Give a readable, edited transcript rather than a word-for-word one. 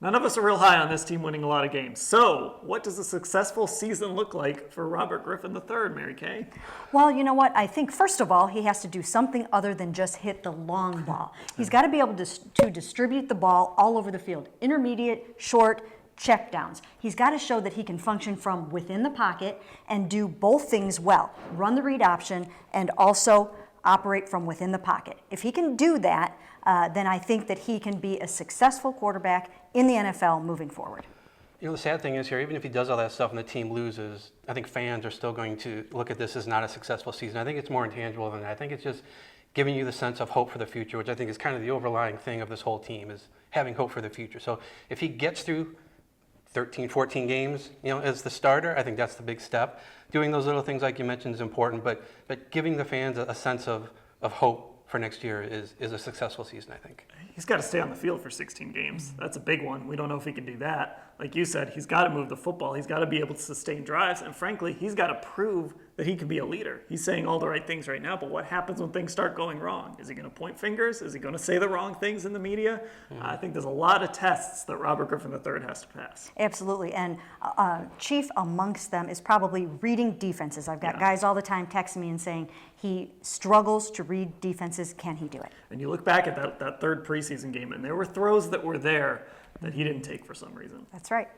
None of us are real high on this team winning a lot of games. So, what does a successful season look like for Robert Griffin III, Mary Kay? Well, you know what? I think, first of all, he has to do something other than just hit the long ball. He's got to be able to distribute the ball all over the field, intermediate, short, check downs. He's got to show that he can function from within the pocket and do both things well, run the read option and also operate from within the pocket. If he can do that, then I think that he can be a successful quarterback in the NFL moving forward. You know, the sad thing is here, even if he does all that stuff and the team loses, I think fans are still going to look at this as not a successful season. I think it's more intangible than that. I think it's just giving you the sense of hope for the future, which I think is kind of the overlying thing of this whole team, is having hope for the future. So if he gets through 13, 14 games, as the starter, I think that's the big step. Doing those little things like you mentioned is important, but giving the fans a sense of hope for next year is a successful season, I think. He's got to stay on the field for 16 games. That's a big one. We don't know if he can do that. Like you said, he's got to move the football. He's got to be able to sustain drives. And frankly, he's got to prove that he can be a leader. He's saying all the right things right now, but what happens when things start going wrong? Is he going to point fingers? Is he going to say the wrong things in the media? I think there's a lot of tests that Robert Griffin III has to pass. Absolutely, and chief amongst them is probably reading defenses. I've got guys all the time texting me and saying he struggles to read defenses. Can he do it? And you look back at that third preseason game, and there were throws that were there that he didn't take for some reason. That's right.